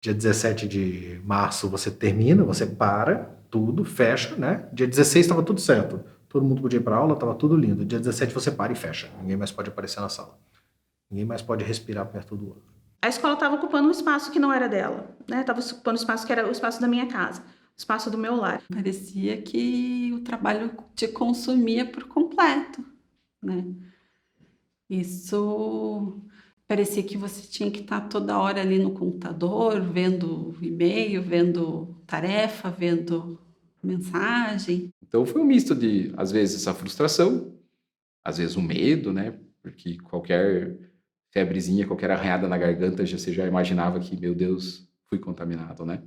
Dia 17 de março você termina, você para tudo, fecha, né? Dia 16 estava tudo certo. Todo mundo podia ir para aula, estava tudo lindo. Dia 17 você para e fecha. Ninguém mais pode aparecer na sala. Ninguém mais pode respirar perto do outro. A escola estava ocupando um espaço que não era dela, né? Estava ocupando um espaço que era o espaço da minha casa, o espaço do meu lar. Parecia que o trabalho te consumia por completo, né? Isso parecia que você tinha que estar toda hora ali no computador, vendo e-mail, vendo tarefa, vendo mensagem. Então foi um misto de, às vezes, essa frustração, às vezes o medo, né? Porque qualquer febrezinha, qualquer arranhada na garganta, você já imaginava que, meu Deus, fui contaminado, né?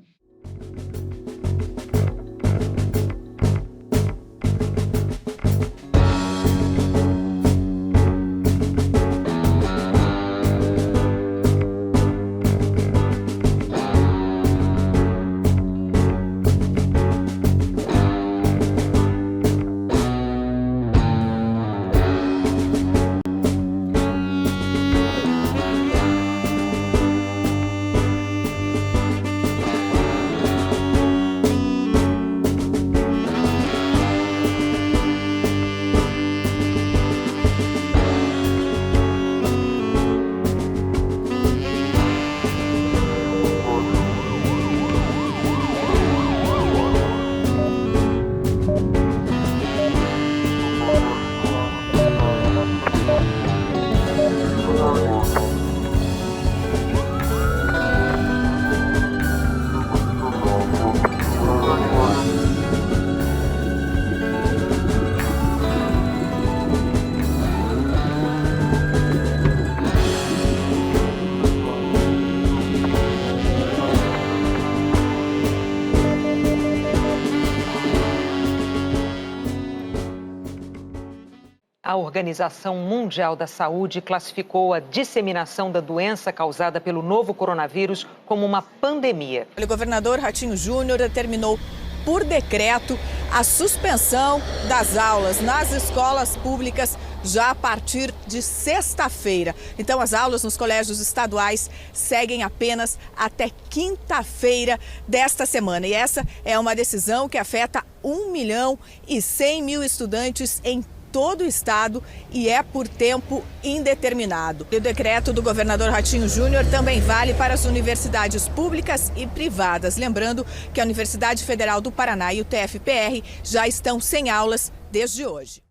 A Organização Mundial da Saúde classificou a disseminação da doença causada pelo novo coronavírus como uma pandemia. O governador Ratinho Júnior determinou por decreto a suspensão das aulas nas escolas públicas já a partir de sexta-feira. Então, as aulas nos colégios estaduais seguem apenas até quinta-feira desta semana. E essa é uma decisão que afeta 1.100.000 estudantes em todo o estado e é por tempo indeterminado. E o decreto do governador Ratinho Júnior também vale para as universidades públicas e privadas. Lembrando que a Universidade Federal do Paraná e o TFPR já estão sem aulas desde hoje.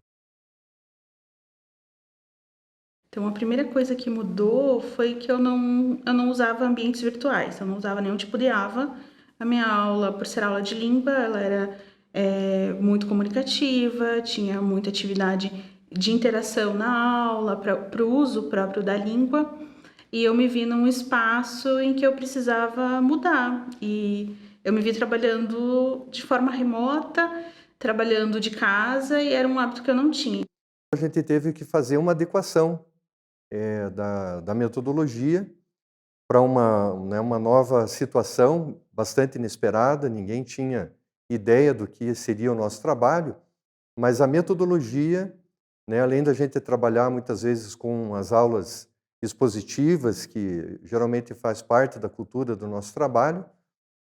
Então, a primeira coisa que mudou foi que eu não usava ambientes virtuais, eu não usava nenhum tipo de AVA. A minha aula, por ser aula de língua, ela era muito comunicativa, tinha muita atividade de interação na aula, para o uso próprio da língua, e eu me vi num espaço em que eu precisava mudar, e eu me vi trabalhando de forma remota, trabalhando de casa, e era um hábito que eu não tinha. A gente teve que fazer uma adequação da metodologia para uma nova situação bastante inesperada, ninguém tinha ideia do que seria o nosso trabalho, mas a metodologia, né, além da gente trabalhar muitas vezes com as aulas expositivas, que geralmente faz parte da cultura do nosso trabalho,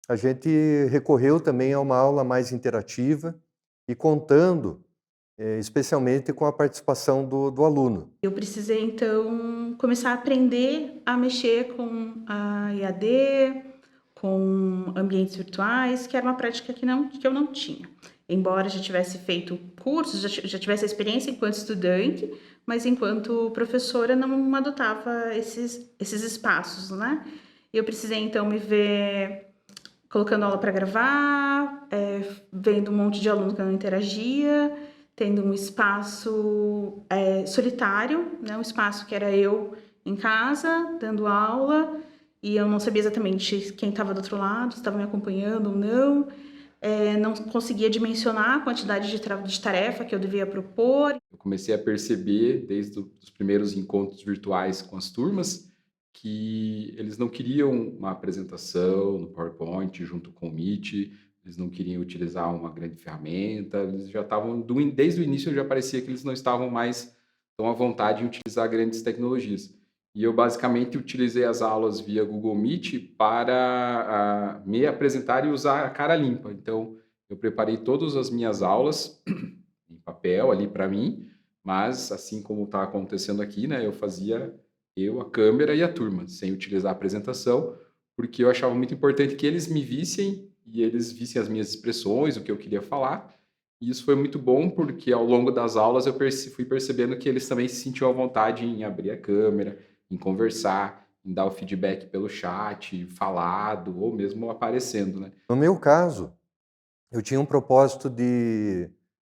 a gente recorreu também a uma aula mais interativa e contando especialmente com a participação do aluno. Eu precisei, então, começar a aprender a mexer com a EAD, com ambientes virtuais, que era uma prática que eu não tinha. Embora já tivesse feito cursos, já tivesse a experiência enquanto estudante, mas enquanto professora não adotava esses espaços, né? Eu precisei, então, me ver colocando aula para gravar, vendo um monte de aluno que não interagia, tendo um espaço solitário, né? Um espaço que era eu em casa, dando aula, e eu não sabia exatamente quem estava do outro lado, se estava me acompanhando ou não. Não conseguia dimensionar a quantidade de tarefa que eu devia propor. Eu comecei a perceber, desde os primeiros encontros virtuais com as turmas, que eles não queriam uma apresentação no PowerPoint junto com o Meet, eles não queriam utilizar uma grande ferramenta, eles já estavam, desde o início já parecia que eles não estavam mais tão à vontade em utilizar grandes tecnologias. e eu basicamente utilizei as aulas via Google Meet para me apresentar e usar a cara limpa. Então, eu preparei todas as minhas aulas em papel ali para mim, mas assim como está acontecendo aqui, né, eu fazia eu, a câmera e a turma, sem utilizar a apresentação, porque eu achava muito importante que eles me vissem e eles vissem as minhas expressões, o que eu queria falar. E isso foi muito bom, porque ao longo das aulas eu fui percebendo que eles também se sentiam à vontade em abrir a câmera, em conversar, em dar o feedback pelo chat, falado ou mesmo aparecendo, né? No meu caso, eu tinha um propósito de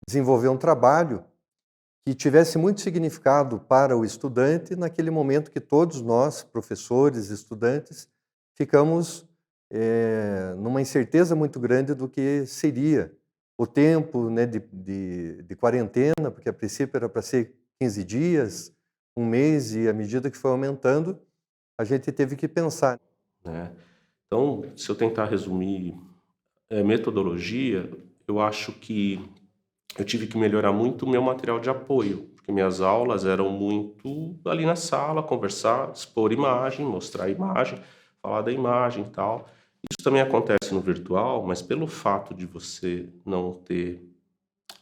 desenvolver um trabalho que tivesse muito significado para o estudante naquele momento que todos nós, professores, estudantes, ficamos numa incerteza muito grande do que seria o tempo, né, de quarentena, porque a princípio era para ser 15 dias, um mês, e à medida que foi aumentando, a gente teve que pensar. Né? Então, se eu tentar resumir metodologia, eu acho que eu tive que melhorar muito o meu material de apoio, porque minhas aulas eram muito ali na sala, conversar, expor imagem, mostrar a imagem, falar da imagem e tal. Isso também acontece no virtual, mas pelo fato de você não ter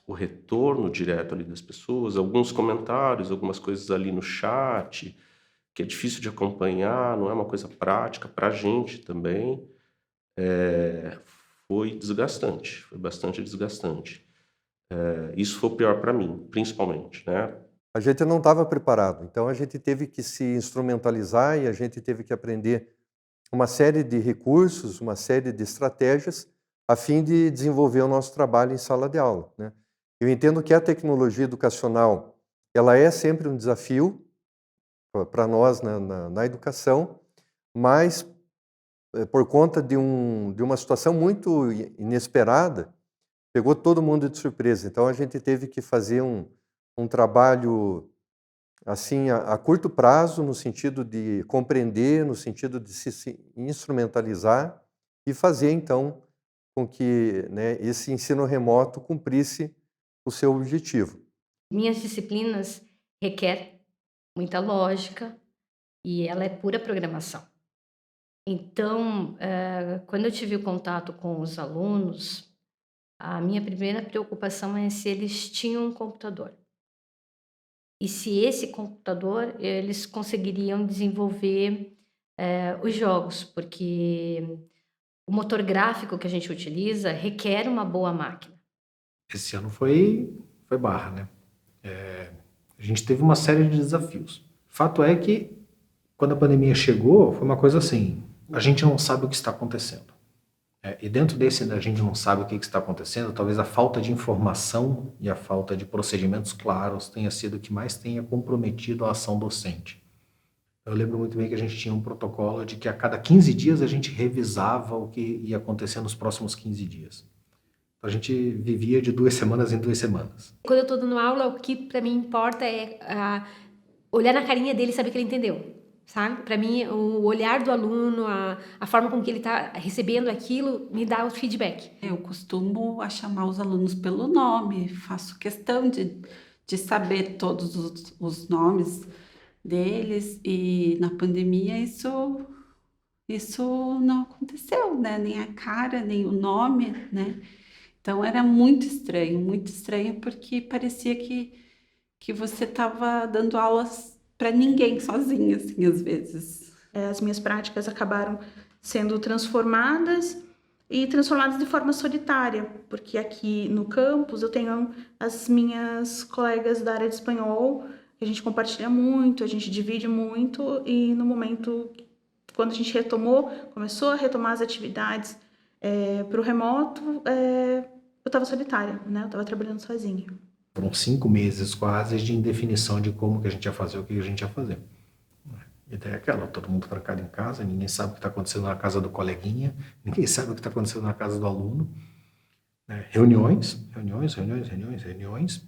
o retorno direto ali das pessoas, alguns comentários, algumas coisas ali no chat, que é difícil de acompanhar, não é uma coisa prática para a gente também, foi desgastante, foi bastante desgastante. Isso foi o pior para mim, principalmente, né? A gente não estava preparado, então a gente teve que se instrumentalizar e a gente teve que aprender uma série de recursos, uma série de estratégias a fim de desenvolver o nosso trabalho em sala de aula, né? Eu entendo que a tecnologia educacional, ela é sempre um desafio para nós na educação, mas por conta de uma situação muito inesperada, pegou todo mundo de surpresa. Então a gente teve que fazer um trabalho assim a curto prazo, no sentido de compreender, no sentido de se instrumentalizar e fazer então com que, né, esse ensino remoto cumprisse o seu objetivo. Minhas disciplinas requer muita lógica e ela é pura programação. Então, quando eu tive o contato com os alunos, a minha primeira preocupação é se eles tinham um computador. E se esse computador eles conseguiriam desenvolver os jogos, porque o motor gráfico que a gente utiliza requer uma boa máquina. Esse ano foi barra, né? A gente teve uma série de desafios. Fato é que, quando a pandemia chegou, foi uma coisa assim, a gente não sabe o que está acontecendo. E dentro desse a gente não sabe o que está acontecendo, talvez a falta de informação e a falta de procedimentos claros tenha sido o que mais tenha comprometido a ação docente. Eu lembro muito bem que a gente tinha um protocolo de que a cada 15 dias a gente revisava o que ia acontecer nos próximos 15 dias. Então a gente vivia de 2 semanas em 2 semanas. Quando eu estou dando aula, o que para mim importa é olhar na carinha dele e saber que ele entendeu. Sabe? Para mim, o olhar do aluno, a forma com que ele está recebendo aquilo, me dá o feedback. Eu costumo chamar os alunos pelo nome, faço questão de saber todos os nomes deles, e na pandemia isso não aconteceu, né? Nem a cara, nem o nome, né? Então era muito estranho, porque parecia que você estava dando aulas para ninguém, sozinha, assim, às vezes. As minhas práticas acabaram sendo transformadas de forma solitária, porque aqui no campus eu tenho as minhas colegas da área de espanhol, que a gente compartilha muito, a gente divide muito, e no momento, quando a gente começou a retomar as atividades para o remoto, eu estava solitária, né? Eu estava trabalhando sozinha. Foram 5 meses quase de indefinição de como que a gente ia fazer, o que a gente ia fazer. E daí aquela, todo mundo trancado em casa, ninguém sabe o que está acontecendo na casa do coleguinha, ninguém sabe o que está acontecendo na casa do aluno. Reuniões,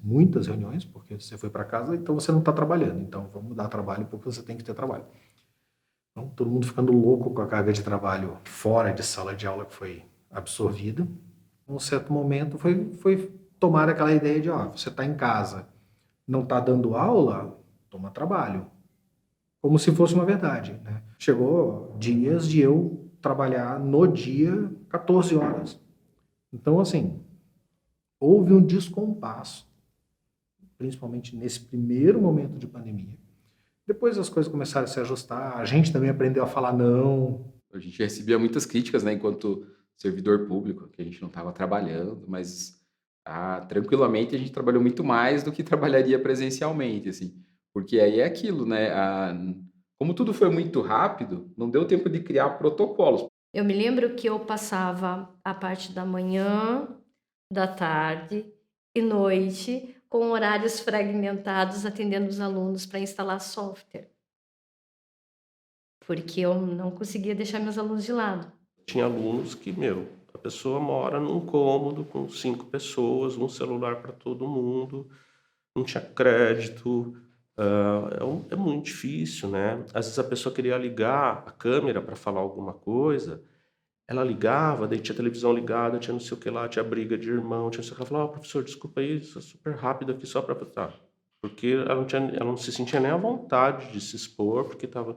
muitas reuniões, porque você foi para casa, então você não está trabalhando, então vamos dar trabalho porque você tem que ter trabalho. Então todo mundo ficando louco com a carga de trabalho fora de sala de aula que foi absorvida. Em um certo momento foi tomar aquela ideia de, você está em casa, não está dando aula, toma trabalho. como se fosse uma verdade, né? Chegou dias de eu trabalhar no dia 14 horas. Então, assim, houve um descompasso, principalmente nesse primeiro momento de pandemia. Depois as coisas começaram a se ajustar, a gente também aprendeu a falar não. A gente recebia muitas críticas, né, enquanto servidor público, que a gente não estava trabalhando, mas tranquilamente a gente trabalhou muito mais do que trabalharia presencialmente, assim, porque aí é aquilo, né? Como tudo foi muito rápido, não deu tempo de criar protocolos. Eu me lembro que eu passava a parte da manhã, da tarde e noite com horários fragmentados atendendo os alunos para instalar software, porque eu não conseguia deixar meus alunos de lado. Tinha alunos que, a pessoa mora num cômodo com 5 pessoas, um celular para todo mundo, não tinha crédito, é muito difícil, né? Às vezes a pessoa queria ligar a câmera para falar alguma coisa, ela ligava, daí tinha televisão ligada, tinha não sei o que lá, tinha briga de irmão, tinha não sei o que lá, falava, professor, desculpa aí, isso é super rápido aqui só para... Porque ela não se sentia nem à vontade de se expor, porque estava...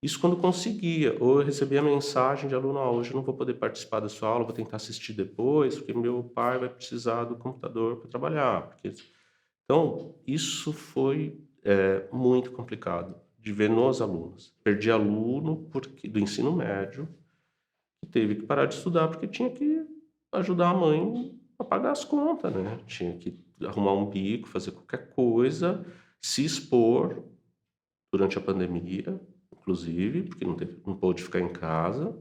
Isso quando conseguia, ou eu recebia mensagem de aluno, hoje eu não vou poder participar da sua aula, vou tentar assistir depois, porque meu pai vai precisar do computador para trabalhar. Então, isso foi muito complicado de ver nos alunos. Perdi aluno do ensino médio, que teve que parar de estudar porque tinha que ajudar a mãe a pagar as contas, né? Tinha que arrumar um bico, fazer qualquer coisa, se expor durante a pandemia, inclusive, porque não pôde ficar em casa.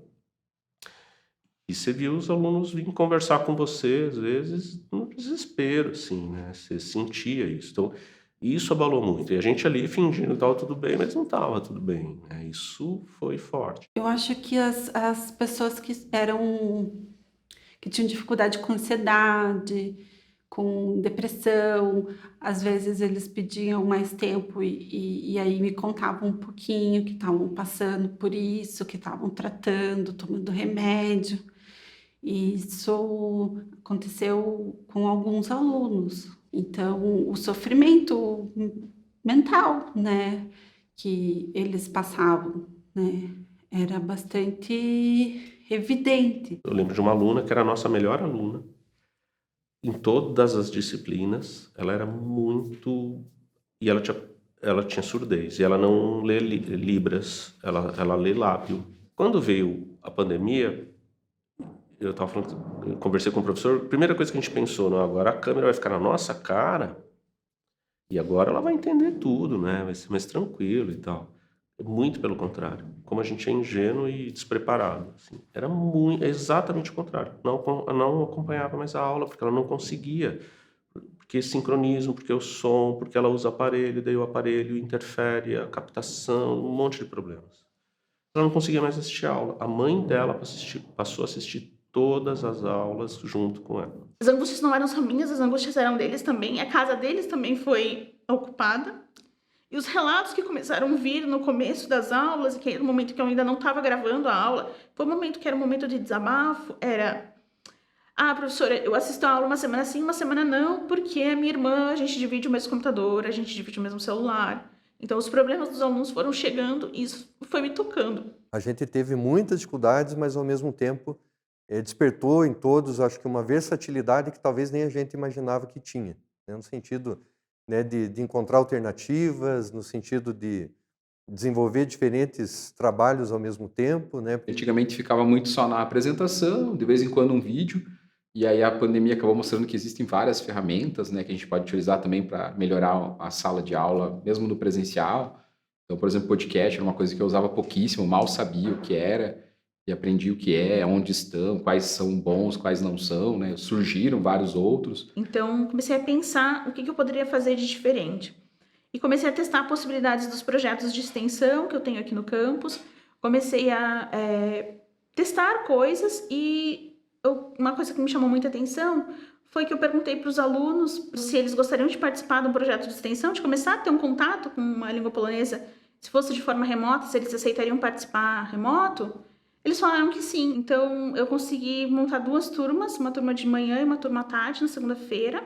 E você viu os alunos virem conversar com você, às vezes, no desespero, assim, né? Você sentia isso. Então, isso abalou muito. E a gente ali fingindo que estava tudo bem, mas não estava tudo bem, né? Isso foi forte. Eu acho que as pessoas que tinham dificuldade com ansiedade, com depressão, às vezes eles pediam mais tempo e aí me contavam um pouquinho que estavam passando por isso, que estavam tratando, tomando remédio. E isso aconteceu com alguns alunos. Então, o sofrimento mental, né, que eles passavam, né, era bastante evidente. Eu lembro de uma aluna que era a nossa melhor aluna. Em todas as disciplinas, ela era muito... E ela tinha surdez, e ela não lê libras, ela lê lábio. Quando veio a pandemia, eu conversei com o professor, a primeira coisa que a gente pensou, não, agora a câmera vai ficar na nossa cara, e agora ela vai entender tudo, né? Vai ser mais tranquilo e tal. Muito pelo contrário. Como a gente é ingênuo e despreparado. Assim. Era exatamente o contrário. Não acompanhava mais a aula, porque ela não conseguia. Porque sincronismo, porque o som, porque ela usa aparelho, daí o aparelho interfere, a captação, um monte de problemas. Ela não conseguia mais assistir a aula. A mãe dela passou a assistir todas as aulas junto com ela. As angústias não eram só minhas, as angústias eram deles também. A casa deles também foi ocupada. E os relatos que começaram a vir no começo das aulas, que era o momento que eu ainda não estava gravando a aula, foi um momento que era um momento de desabafo, era... professora, eu assisto a aula uma semana sim, uma semana não, porque a minha irmã, a gente divide o mesmo computador, a gente divide o mesmo celular. Então, os problemas dos alunos foram chegando e isso foi me tocando. A gente teve muitas dificuldades, mas ao mesmo tempo despertou em todos, acho que uma versatilidade que talvez nem a gente imaginava que tinha, né? No sentido, né, de encontrar alternativas, no sentido de desenvolver diferentes trabalhos ao mesmo tempo, né? Antigamente ficava muito só na apresentação, de vez em quando um vídeo, e aí a pandemia acabou mostrando que existem várias ferramentas, né, que a gente pode utilizar também para melhorar a sala de aula, mesmo no presencial. Então, por exemplo, podcast era uma coisa que eu usava pouquíssimo, mal sabia o que era, e aprendi o que é, onde estão, quais são bons, quais não são, né? Surgiram vários outros. Então, comecei a pensar o que eu poderia fazer de diferente. E comecei a testar possibilidades dos projetos de extensão que eu tenho aqui no campus. Comecei a testar coisas e uma coisa que me chamou muita atenção foi que eu perguntei para os alunos se eles gostariam de participar de um projeto de extensão, de começar a ter um contato com uma língua polonesa, se fosse de forma remota, se eles aceitariam participar remoto. Eles falaram que sim, então eu consegui montar 2 turmas, uma turma de manhã e uma turma à tarde, na segunda-feira.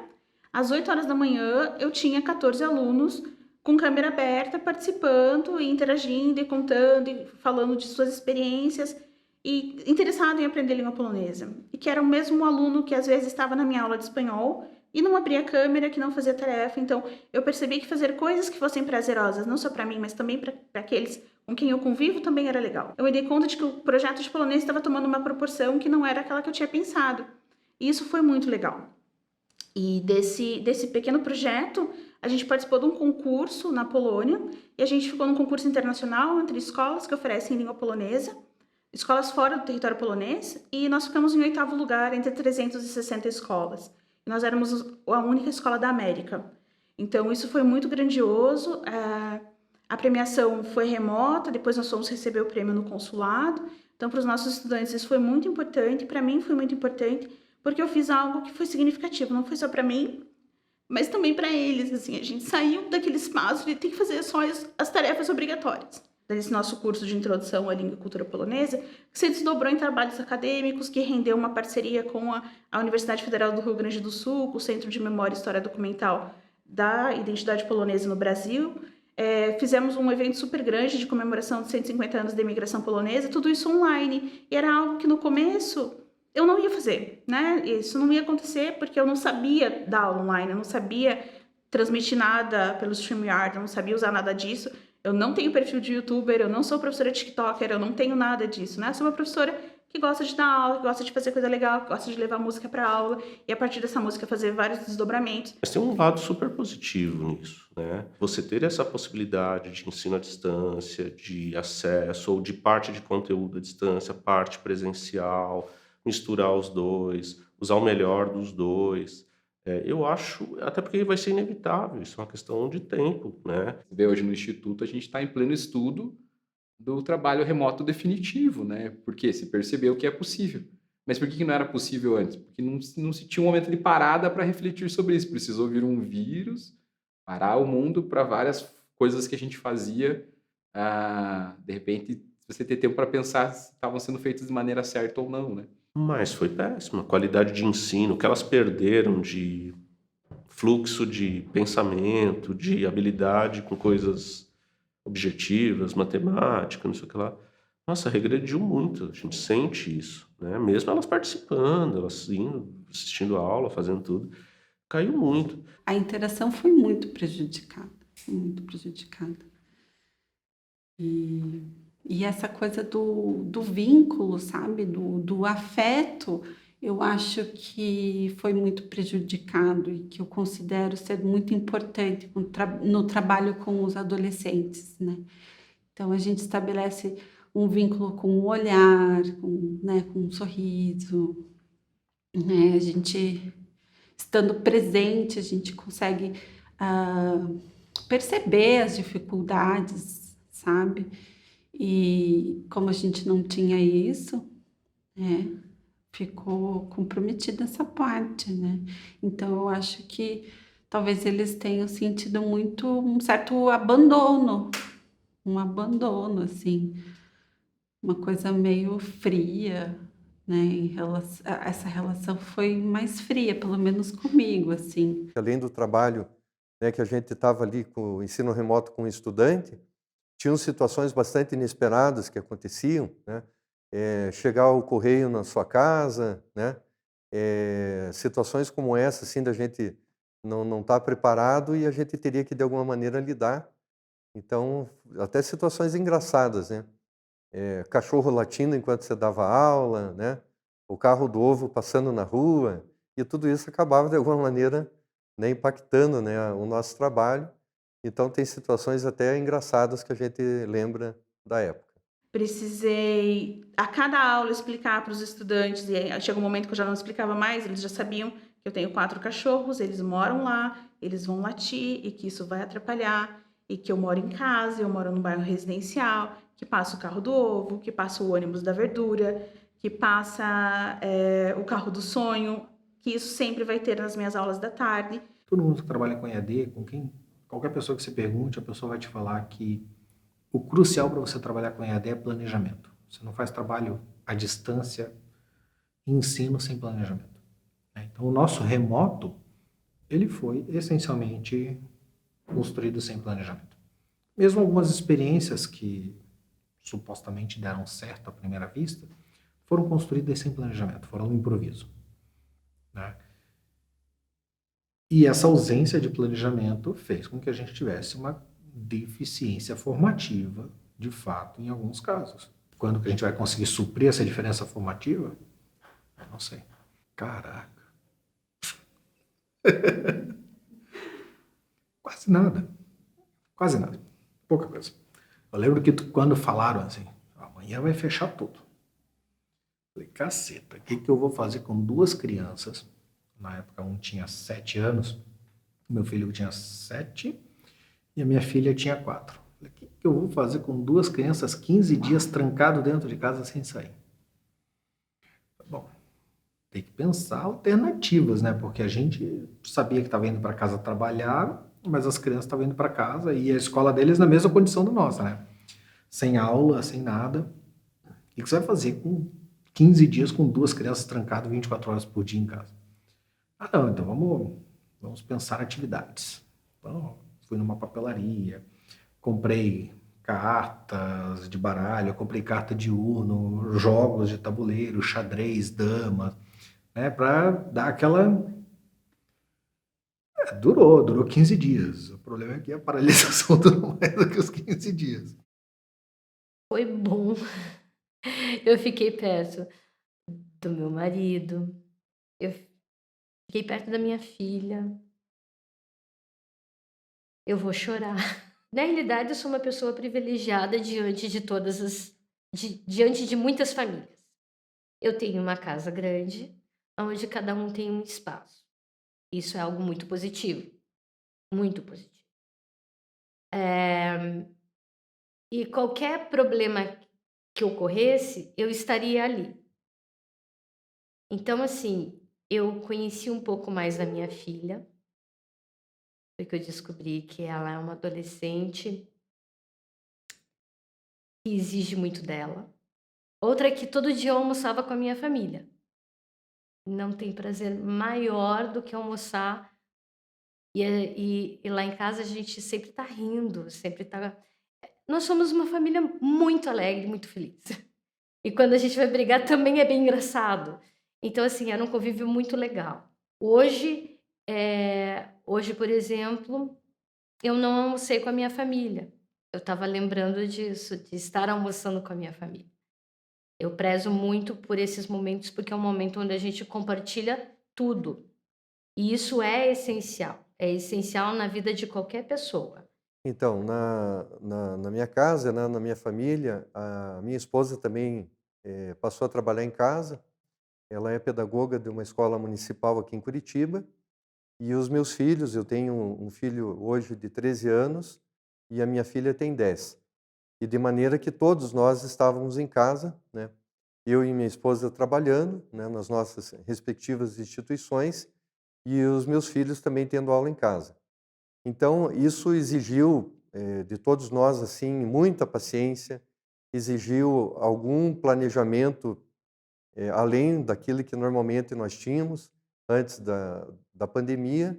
Às 8 horas da manhã, eu tinha 14 alunos com câmera aberta, participando e interagindo e contando e falando de suas experiências e interessado em aprender língua polonesa. E que era o mesmo aluno que às vezes estava na minha aula de espanhol e não abria a câmera, que não fazia tarefa. Então, eu percebi que fazer coisas que fossem prazerosas, não só para mim, mas também para aqueles com quem eu convivo, também era legal. Eu me dei conta de que o projeto de polonês estava tomando uma proporção que não era aquela que eu tinha pensado. E isso foi muito legal. E desse pequeno projeto, a gente participou de um concurso na Polônia e a gente ficou num concurso internacional entre escolas que oferecem língua polonesa, escolas fora do território polonês, e nós ficamos em 8º lugar entre 360 escolas. E nós éramos a única escola da América. Então, isso foi muito grandioso. A premiação foi remota, depois nós fomos receber o prêmio no consulado. Então, para os nossos estudantes, isso foi muito importante. Para mim, foi muito importante, porque eu fiz algo que foi significativo. Não foi só para mim, mas também para eles. Assim, a gente saiu daquele espaço de ter que fazer só as tarefas obrigatórias. Desse nosso curso de introdução à língua e cultura polonesa, que se desdobrou em trabalhos acadêmicos, que rendeu uma parceria com a Universidade Federal do Rio Grande do Sul, com o Centro de Memória e História Documental da Identidade Polonesa no Brasil. Fizemos um evento super grande de comemoração de 150 anos da imigração polonesa, tudo isso online. E era algo que no começo eu não ia fazer, né? Isso não ia acontecer porque eu não sabia dar aula online, eu não sabia transmitir nada pelo StreamYard, eu não sabia usar nada disso. Eu não tenho perfil de youtuber, eu não sou professora tiktoker, eu não tenho nada disso, né? Eu sou uma professora que gosta de dar aula, que gosta de fazer coisa legal, que gosta de levar música para aula e a partir dessa música fazer vários desdobramentos. Mas tem um lado super positivo nisso, né? Você ter essa possibilidade de ensino à distância, de acesso ou de parte de conteúdo à distância, parte presencial, misturar os dois, usar o melhor dos dois. Eu acho, até porque vai ser inevitável, isso é uma questão de tempo, né? Você vê hoje no Instituto, a gente está em pleno estudo do trabalho remoto definitivo, né? Porque se percebeu que é possível. Mas por que não era possível antes? Porque não se tinha um momento de parada para refletir sobre isso. Precisou vir um vírus, parar o mundo para várias coisas que a gente fazia. De repente, você ter tempo para pensar se estavam sendo feitas de maneira certa ou não, né? Mas foi péssima. A qualidade de ensino, o que elas perderam de fluxo de pensamento, de habilidade com coisas objetivas, matemática, não sei o que lá. Nossa, regrediu muito. A gente sente isso, né? Mesmo elas participando, elas indo, assistindo a aula, fazendo tudo, caiu muito. A interação foi muito prejudicada, muito prejudicada. E essa coisa do vínculo, sabe? Do afeto, eu acho que foi muito prejudicado e que eu considero ser muito importante no trabalho com os adolescentes, né? Então, a gente estabelece um vínculo com o olhar, com um sorriso, né? A gente, estando presente, a gente consegue perceber as dificuldades, sabe? E como a gente não tinha isso, ficou comprometida essa parte, né? Então, eu acho que talvez eles tenham sentido muito um certo abandono, assim, uma coisa meio fria, né? Essa relação foi mais fria, pelo menos comigo, assim. Além do trabalho, né, que a gente estava ali com o ensino remoto com o estudante, tinham situações bastante inesperadas que aconteciam, né? Chegar o correio na sua casa, né? Situações como essa, assim, da gente não estar preparado e a gente teria que, de alguma maneira, lidar. Então, até situações engraçadas, né? Cachorro latindo enquanto você dava aula, né? O carro do ovo passando na rua, e tudo isso acabava, de alguma maneira, né, impactando, né, o nosso trabalho. Então, tem situações até engraçadas que a gente lembra da época. Precisei, a cada aula, explicar para os estudantes, e aí chega um momento que eu já não explicava mais, eles já sabiam que eu tenho 4 cachorros, eles moram lá, eles vão latir, e que isso vai atrapalhar, e que eu moro em casa, eu moro num bairro residencial, que passa o carro do ovo, que passa o ônibus da verdura, que passa o carro do sonho, que isso sempre vai ter nas minhas aulas da tarde. Todo mundo que trabalha com EAD, qualquer pessoa que você pergunte, a pessoa vai te falar que o crucial para você trabalhar com EAD é planejamento. Você não faz trabalho à distância, ensino sem planejamento. Então, o nosso remoto, ele foi essencialmente construído sem planejamento. Mesmo algumas experiências que supostamente deram certo à primeira vista, foram construídas sem planejamento, foram no improviso, né? E essa ausência de planejamento fez com que a gente tivesse uma deficiência formativa, de fato, em alguns casos. Quando que a gente vai conseguir suprir essa diferença formativa? Eu não sei. Caraca. Quase nada. Quase nada. Pouca coisa. Eu lembro que quando falaram assim, amanhã vai fechar tudo. Falei, caceta, o que eu vou fazer com 2 crianças? Na época, um tinha 7 anos, meu filho tinha 7 e a minha filha tinha 4. Falei, o que eu vou fazer com 2 crianças 15 dias trancado dentro de casa sem sair? Bom, tem que pensar alternativas, né? Porque a gente sabia que estava indo para casa trabalhar, mas as crianças estavam indo para casa e a escola deles na mesma condição da nossa, né? Sem aula, sem nada. O que você vai fazer com 15 dias com 2 crianças trancadas 24 horas por dia em casa? Ah, não, então vamos pensar atividades. Então, fui numa papelaria, comprei cartas de baralho, comprei carta de Uno, jogos de tabuleiro, xadrez, dama, né, para dar aquela... Durou 15 dias. O problema é que a paralisação durou mais do que os 15 dias. Foi bom. Eu fiquei perto do meu marido, eu fiquei perto da minha filha. Eu vou chorar. Na realidade, eu sou uma pessoa privilegiada diante de diante de muitas famílias. Eu tenho uma casa grande, onde cada um tem um espaço. Isso é algo muito positivo. Muito positivo. E qualquer problema que ocorresse, eu estaria ali. Então, assim, eu conheci um pouco mais da minha filha, porque eu descobri que ela é uma adolescente que exige muito dela. Outra é que todo dia eu almoçava com a minha família. Não tem prazer maior do que almoçar. E lá em casa a gente sempre tá rindo, sempre tá... Nós somos uma família muito alegre, muito feliz. E quando a gente vai brigar também é bem engraçado. Então, assim, era um convívio muito legal. Hoje, por exemplo, eu não almocei com a minha família. Eu estava lembrando disso, de estar almoçando com a minha família. Eu prezo muito por esses momentos, porque é um momento onde a gente compartilha tudo. E isso é essencial. É essencial na vida de qualquer pessoa. Então, na minha casa, né, na minha família, a minha esposa também passou a trabalhar em casa. Ela é pedagoga de uma escola municipal aqui em Curitiba. E os meus filhos, eu tenho um filho hoje de 13 anos e a minha filha tem 10. E de maneira que todos nós estávamos em casa, né, eu e minha esposa trabalhando, né, nas nossas respectivas instituições e os meus filhos também tendo aula em casa. Então, isso exigiu de todos nós assim muita paciência, exigiu algum planejamento além daquilo que normalmente nós tínhamos antes da pandemia,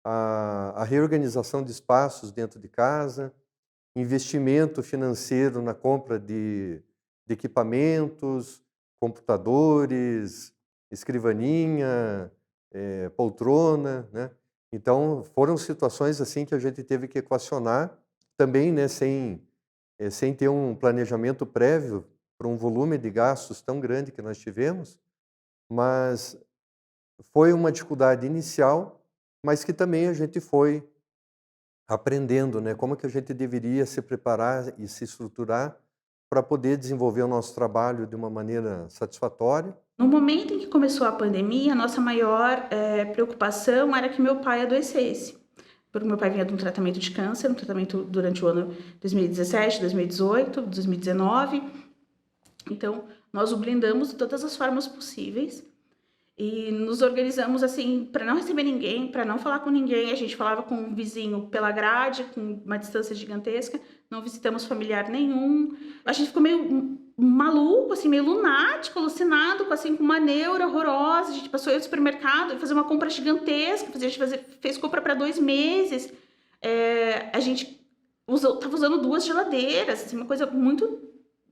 a reorganização de espaços dentro de casa, investimento financeiro na compra de equipamentos, computadores, escrivaninha, poltrona, né? Então, foram situações assim que a gente teve que equacionar também, né, sem ter um planejamento prévio para um volume de gastos tão grande que nós tivemos, mas foi uma dificuldade inicial, mas que também a gente foi aprendendo, né, como que a gente deveria se preparar e se estruturar para poder desenvolver o nosso trabalho de uma maneira satisfatória. No momento em que começou a pandemia, a nossa maior preocupação era que meu pai adoecesse. Porque meu pai vinha de um tratamento de câncer, um tratamento durante o ano 2017, 2018, 2019. Então, nós o blindamos de todas as formas possíveis e nos organizamos assim para não receber ninguém, para não falar com ninguém. A gente falava com um vizinho pela grade, com uma distância gigantesca, não visitamos familiar nenhum. A gente ficou meio maluco, assim, meio lunático, alucinado, assim, com uma neura horrorosa. A gente passou aí no supermercado e fazer uma compra gigantesca, a gente fez compra para 2 meses. A gente tava usando 2 geladeiras, assim, uma coisa muito,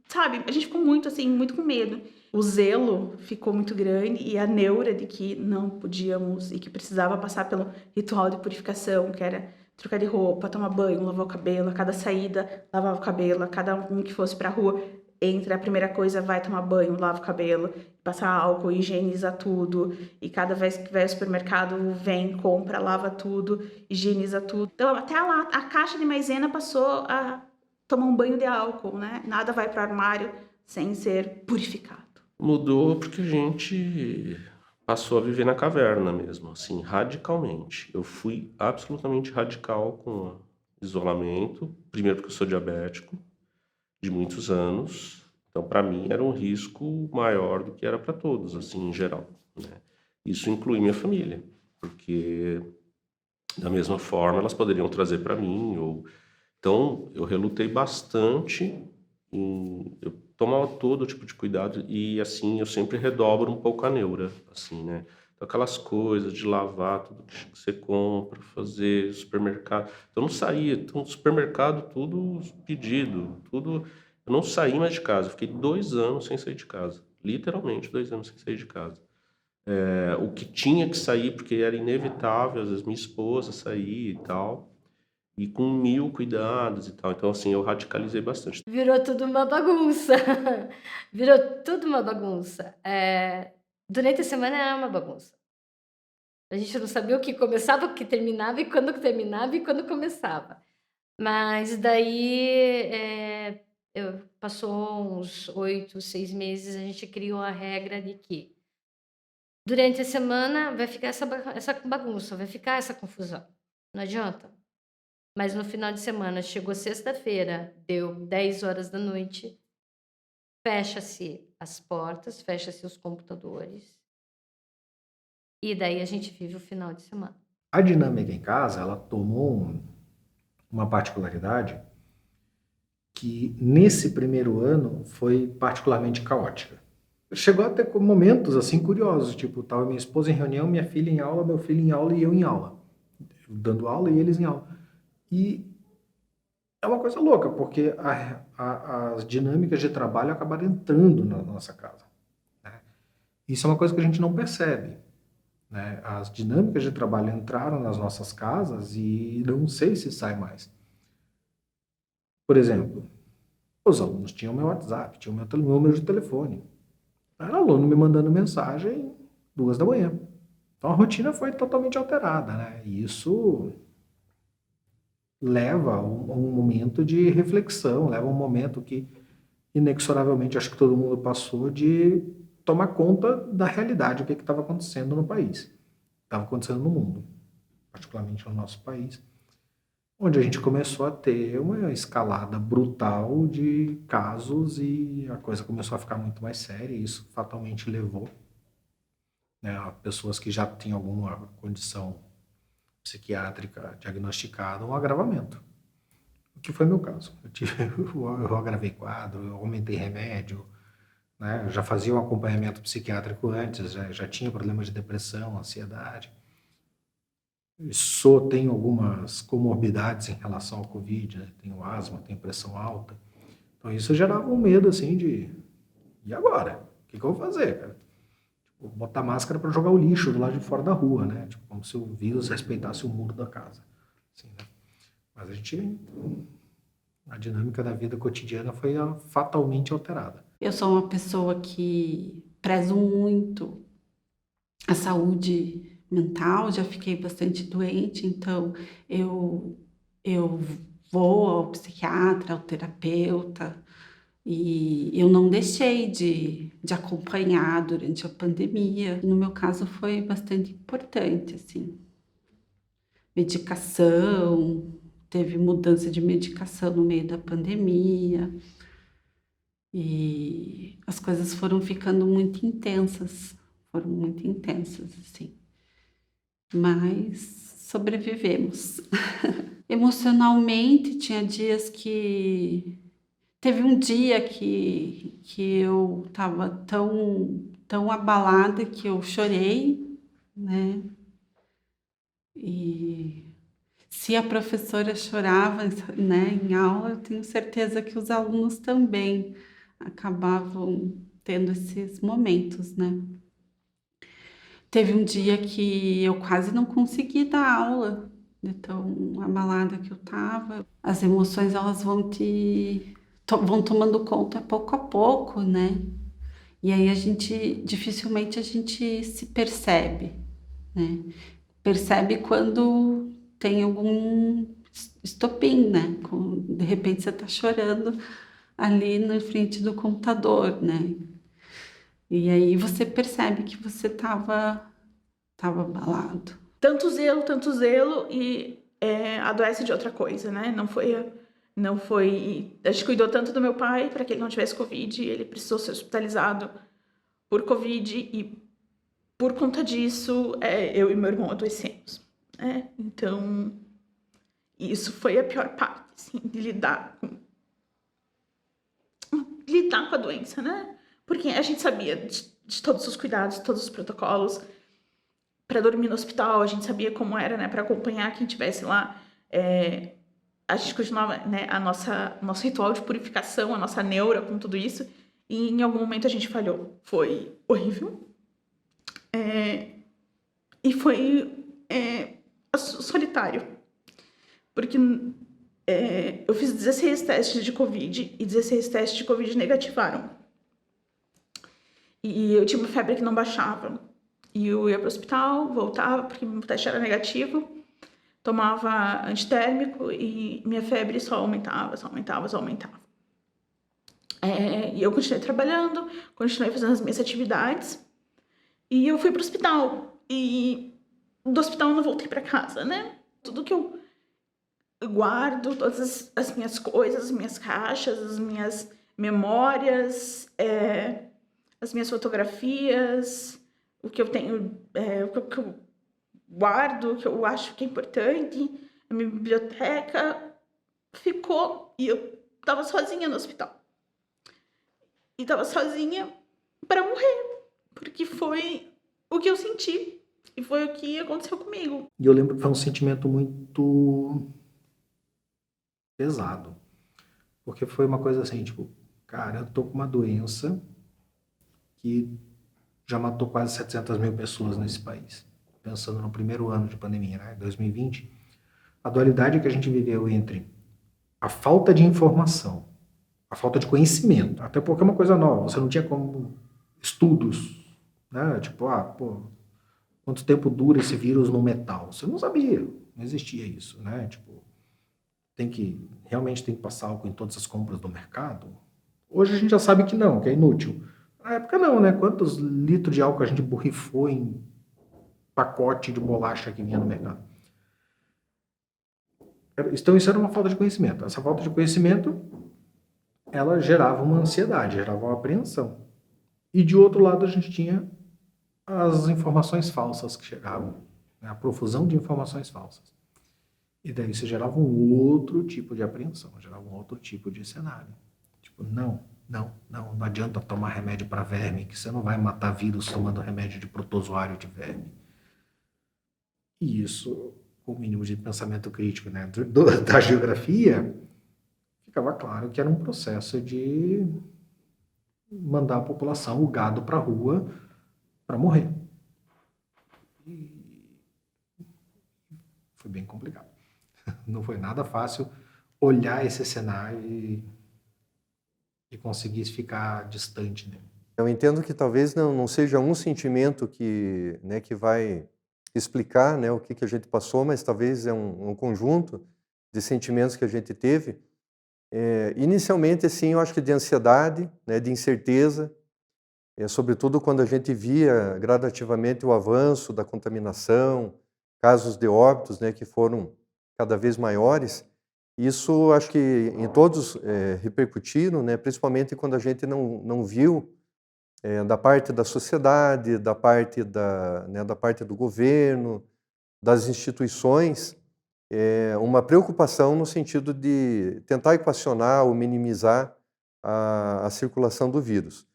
sabe? A gente ficou muito, assim, muito com medo. O zelo ficou muito grande e a neura de que não podíamos e que precisava passar pelo ritual de purificação, que era trocar de roupa, tomar banho, lavar o cabelo, a cada saída lavava o cabelo, a cada um que fosse pra rua, entra, a primeira coisa vai tomar banho, lava o cabelo, passar álcool, higieniza tudo, e cada vez que vai ao supermercado, vem, compra, lava tudo, higieniza tudo. Então, até a caixa de maisena passou a tomar um banho de álcool, né? Nada vai para o armário sem ser purificado. Mudou porque a gente passou a viver na caverna mesmo, assim, radicalmente. Eu fui absolutamente radical com o isolamento, primeiro porque eu sou diabético, de muitos anos, então para mim era um risco maior do que era para todos, assim, em geral, né? Isso inclui minha família, porque da mesma forma elas poderiam trazer para mim, então eu relutei bastante, eu tomava todo tipo de cuidado e assim eu sempre redobro um pouco a neura, assim, né? Então, aquelas coisas de lavar tudo que você compra, fazer supermercado. Então, eu não saía, então, supermercado, tudo pedido, tudo. Eu não saí mais de casa, eu fiquei 2 anos sem sair de casa, literalmente 2 anos sem sair de casa. O que tinha que sair, porque era inevitável, às vezes minha esposa saía e tal, e com 1000 cuidados e tal. Então, assim, eu radicalizei bastante. Virou tudo uma bagunça. Virou tudo uma bagunça. Durante a semana era uma bagunça. A gente não sabia o que começava, o que terminava, e quando terminava e quando começava. Mas daí, passou uns 8, 6 meses, a gente criou a regra de que durante a semana vai ficar essa bagunça, vai ficar essa confusão. Não adianta. Mas no final de semana, chegou sexta-feira, deu 10 horas da noite, fecha-se as portas, fecha-se os computadores, e daí a gente vive o final de semana. A dinâmica em casa, ela tomou uma particularidade que nesse primeiro ano foi particularmente caótica. Chegou a ter momentos assim curiosos, tipo, tava minha esposa em reunião, minha filha em aula, meu filho em aula e eu em aula. Eu dando aula e eles em aula. E é uma coisa louca, porque as dinâmicas de trabalho acabaram entrando na nossa casa, né? Isso é uma coisa que a gente não percebe, né? As dinâmicas de trabalho entraram nas nossas casas e não sei se sai mais. Por exemplo, os alunos tinham meu WhatsApp, tinham meu número de telefone. Era aluno me mandando mensagem 2 da manhã. Então a rotina foi totalmente alterada, né? E isso leva a um momento de reflexão, leva a um momento que, inexoravelmente, acho que todo mundo passou de tomar conta da realidade, o que estava acontecendo no país, estava acontecendo no mundo, particularmente no nosso país, onde a gente começou a ter uma escalada brutal de casos e a coisa começou a ficar muito mais séria, e isso fatalmente levou, né, a pessoas que já tinham alguma condição psiquiátrica diagnosticada, um agravamento. O que foi meu caso. Eu agravei quadro, eu aumentei remédio, né? Eu já fazia um acompanhamento psiquiátrico antes, já tinha problemas de depressão, ansiedade. Tenho algumas comorbidades em relação ao Covid, né? Tenho asma, tenho pressão alta. Então isso gerava um medo assim e agora? O que eu vou fazer, cara? Botar máscara para jogar o lixo do lado de fora da rua, né? Tipo, como se o vírus respeitasse o muro da casa. Assim, né? Mas a dinâmica da vida cotidiana foi fatalmente alterada. Eu sou uma pessoa que prezo muito a saúde mental, já fiquei bastante doente, então eu vou ao psiquiatra, ao terapeuta, e eu não deixei de acompanhar durante a pandemia. No meu caso foi bastante importante, assim. Medicação, teve mudança de medicação no meio da pandemia. E as coisas foram ficando muito intensas, assim. Mas sobrevivemos. Emocionalmente, tinha dias que... Teve um dia que eu estava tão abalada que eu chorei, né? E se a professora chorava, né, em aula, eu tenho certeza que os alunos também acabavam tendo esses momentos, né? Teve um dia que eu quase não consegui dar aula, de tão abalada que eu estava. As emoções, elas vão vão tomando conta pouco a pouco, né? E aí dificilmente a gente se percebe, né? Percebe quando tem algum estopim, né? De repente você está chorando ali na frente do computador, né? E aí você percebe que você estava abalado. Tanto zelo e adoece de outra coisa, né? Não foi. A gente cuidou tanto do meu pai para que ele não tivesse Covid, ele precisou ser hospitalizado por Covid e por conta disso eu e meu irmão adoecemos, né? Então, isso foi a pior parte, assim, de lidar com a doença, né? Porque a gente sabia de todos os cuidados, todos os protocolos para dormir no hospital, a gente sabia como era, né, para acompanhar quem estivesse lá. A gente continuava, né, nosso ritual de purificação, a nossa neura com tudo isso, e em algum momento a gente falhou. Foi horrível. E foi solitário. Porque eu fiz 16 testes de Covid e 16 testes de Covid negativaram. E eu tinha uma febre que não baixava. E eu ia para o hospital, voltava, porque meu teste era negativo, tomava antitérmico e minha febre só aumentava. E eu continuei trabalhando, continuei fazendo as minhas atividades. E eu fui para o hospital. E do hospital eu não voltei para casa, né? Tudo que eu guardo, todas as minhas coisas, as minhas caixas, as minhas memórias, as minhas fotografias, o que eu tenho, o que eu guardo, o que eu acho que é importante, a minha biblioteca ficou, e eu estava sozinha no hospital. E estava sozinha para morrer, porque foi o que eu senti e foi o que aconteceu comigo. E eu lembro que foi um sentimento muito pesado, porque foi uma coisa assim, tipo, cara, eu tô com uma doença que já matou quase 700 mil pessoas nesse país. Pensando no primeiro ano de pandemia, né, 2020, a dualidade que a gente viveu entre a falta de informação, a falta de conhecimento, até porque é uma coisa nova, você não tinha como estudos, né, tipo, quanto tempo dura esse vírus no metal? Você não sabia, não existia isso, né, tipo, realmente tem que passar álcool em todas as compras do mercado? Hoje a gente já sabe que não, que é inútil. Na época não, né? Quantos litros de álcool a gente borrifou em pacote de bolacha que vinha no mercado? Então isso era uma falta de conhecimento. Essa falta de conhecimento, ela gerava uma ansiedade, gerava uma apreensão. E de outro lado a gente tinha as informações falsas que chegavam, né? A profusão de informações falsas. E daí isso gerava um outro tipo de apreensão, gerava um outro tipo de cenário. Tipo, não adianta tomar remédio para verme, que você não vai matar vírus tomando remédio de protozoário de verme. E isso, com o mínimo de pensamento crítico, né, da geografia, ficava claro que era um processo de mandar a população, o gado, para a rua para morrer. E foi bem complicado. Não foi nada fácil olhar esse cenário e conseguir ficar distante dele. Eu entendo que talvez não seja um sentimento que, né, que vai explicar, né, o que a gente passou, mas talvez é um conjunto de sentimentos que a gente teve. Inicialmente, assim, eu acho que de ansiedade, né, de incerteza, sobretudo quando a gente via gradativamente o avanço da contaminação, casos de óbitos, né, que foram cada vez maiores. Isso acho que em todos repercutiram, né, principalmente quando a gente não viu da parte da sociedade, da parte do governo, das instituições, uma preocupação no sentido de tentar equacionar ou minimizar a circulação do vírus.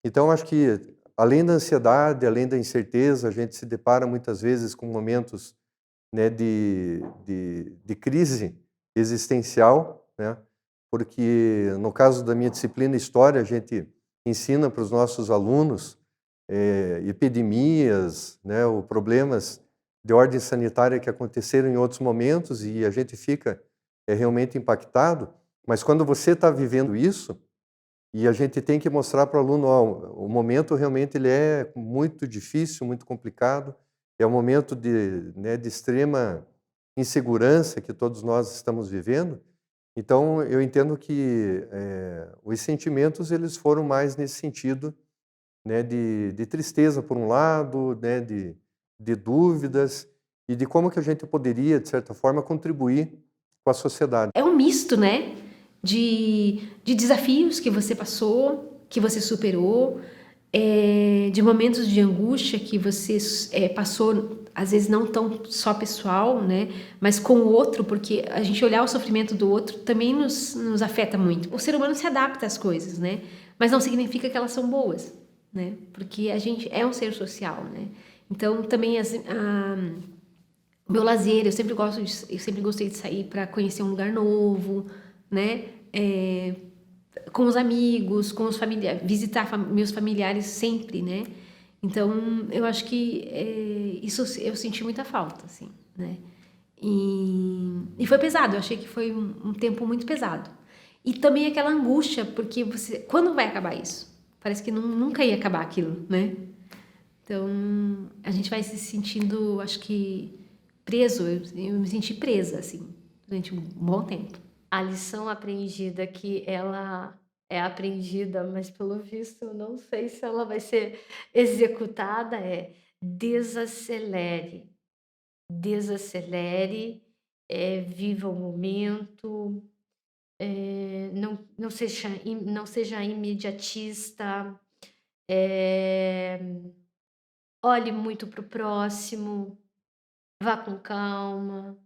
Então, acho que, além da ansiedade, além da incerteza, a gente se depara muitas vezes com momentos né, de crise existencial, né? Porque no caso da minha disciplina História, a gente ensina para os nossos alunos epidemias, né, ou problemas de ordem sanitária que aconteceram em outros momentos e a gente fica realmente impactado, mas quando você está vivendo isso, e a gente tem que mostrar para o aluno, o momento realmente ele é muito difícil, muito complicado, é um momento né, de extrema insegurança que todos nós estamos vivendo. Então, eu entendo que os sentimentos eles foram mais nesse sentido, né, de tristeza, por um lado, né, de dúvidas, e de como que a gente poderia, de certa forma, contribuir com a sociedade. É um misto, né, de desafios que você passou, que você superou, de momentos de angústia que você passou, às vezes não tão só pessoal, né, mas com o outro, porque a gente olhar o sofrimento do outro também nos afeta muito. O ser humano se adapta às coisas, né, mas não significa que elas são boas, né, porque a gente é um ser social, né. Então também o meu lazer, eu sempre gostei de sair para conhecer um lugar novo, né, com os amigos, com os familiares, visitar meus familiares sempre, né? Então, eu acho que isso eu senti muita falta, assim, né? E foi pesado, eu achei que foi um tempo muito pesado. E também aquela angústia, porque quando vai acabar isso? Parece que nunca ia acabar aquilo, né? Então, a gente vai se sentindo, acho que, preso. Eu me senti presa, assim, durante um bom tempo. A lição aprendida que ela é aprendida, mas pelo visto eu não sei se ela vai ser executada, é desacelere. Desacelere, viva o momento, não seja imediatista, olhe muito para o próximo, vá com calma,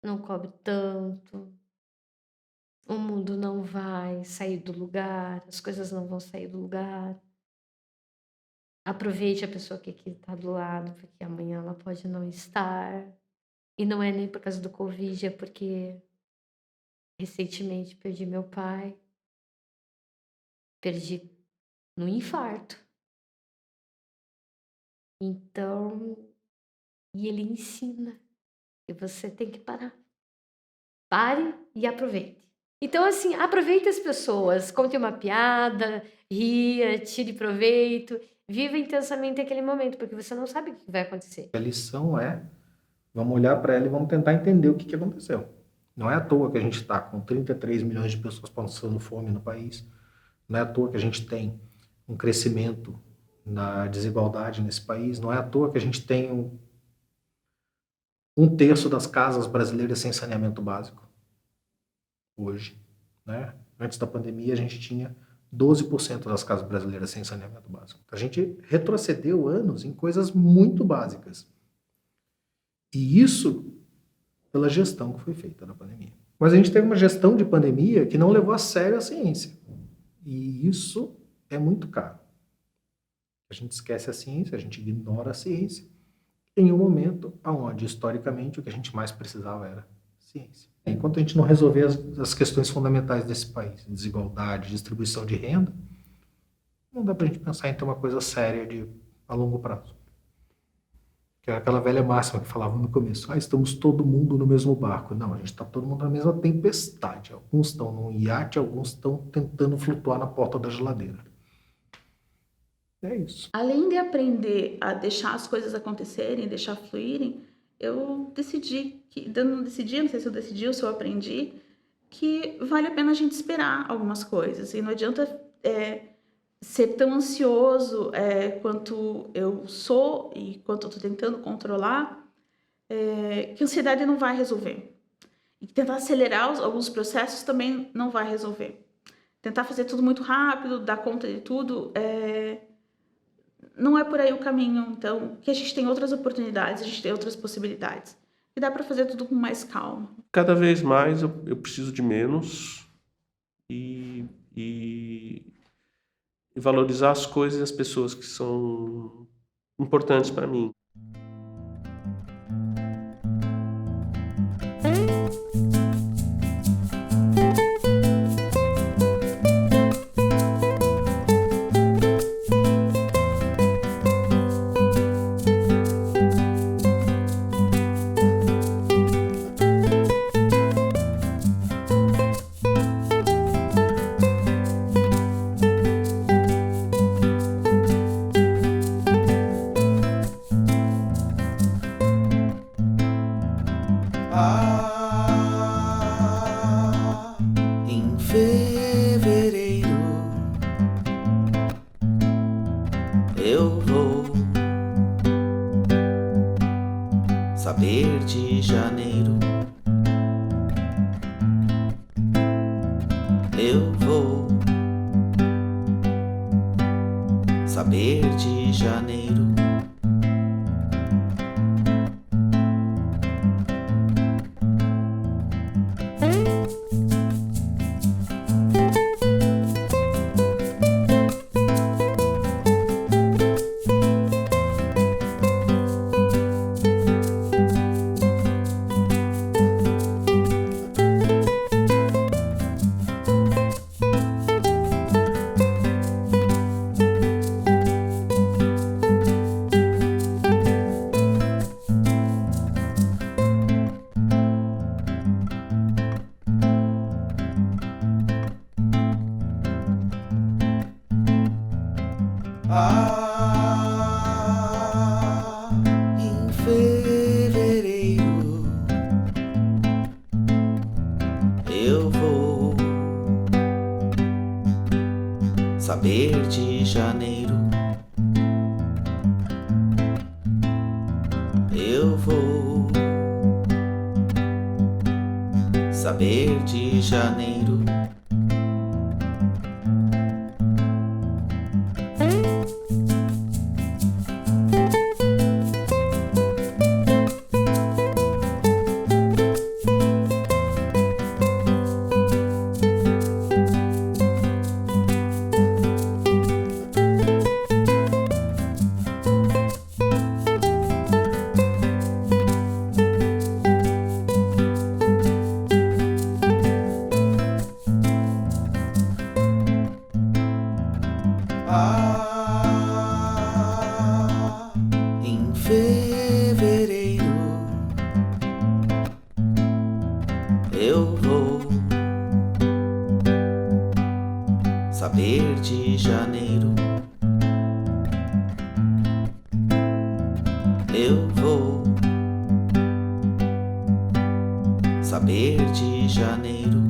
não cobre tanto. O mundo não vai sair do lugar, as coisas não vão sair do lugar. Aproveite a pessoa que está do lado, porque amanhã ela pode não estar. E não é nem por causa do Covid, é porque recentemente perdi meu pai. Perdi no infarto. Então, e ele ensina que você tem que parar. Pare e aproveite. Então, assim, aproveite as pessoas, conte uma piada, ria, tire proveito, viva intensamente aquele momento, porque você não sabe o que vai acontecer. A lição vamos olhar para ela e vamos tentar entender o que aconteceu. Não é à toa que a gente está com 33 milhões de pessoas passando fome no país, não é à toa que a gente tem um crescimento na desigualdade nesse país, não é à toa que a gente tem um terço das casas brasileiras sem saneamento básico. Hoje, né? Antes da pandemia, a gente tinha 12% das casas brasileiras sem saneamento básico. A gente retrocedeu anos em coisas muito básicas. E isso pela gestão que foi feita na pandemia. Mas a gente teve uma gestão de pandemia que não levou a sério a ciência. E isso é muito caro. A gente esquece a ciência, a gente ignora a ciência, em um momento onde, historicamente, o que a gente mais precisava era ciência. Enquanto a gente não resolver as questões fundamentais desse país, desigualdade, distribuição de renda, não dá para a gente pensar em ter uma coisa séria a longo prazo. Que é aquela velha máxima que falava no começo, estamos todo mundo no mesmo barco. Não, a gente está todo mundo na mesma tempestade. Alguns estão num iate, alguns estão tentando flutuar na porta da geladeira. É isso. Além de aprender a deixar as coisas acontecerem, deixar fluírem, eu decidi, não sei se eu decidi ou se eu aprendi, que vale a pena a gente esperar algumas coisas. E não adianta ser tão ansioso quanto eu sou e quanto eu estou tentando controlar, que a ansiedade não vai resolver. E tentar acelerar alguns processos também não vai resolver. Tentar fazer tudo muito rápido, dar conta de tudo, não é por aí o caminho. Então, que a gente tem outras oportunidades, a gente tem outras possibilidades. E dá para fazer tudo com mais calma. Cada vez mais eu preciso de menos e valorizar as coisas e as pessoas que são importantes para mim. Eu vou saber de janeiro. Eu vou saber de janeiro. Em fevereiro eu vou saber de janeiro. Eu vou saber de janeiro. Em fevereiro eu vou saber de janeiro. Eu vou saber de janeiro.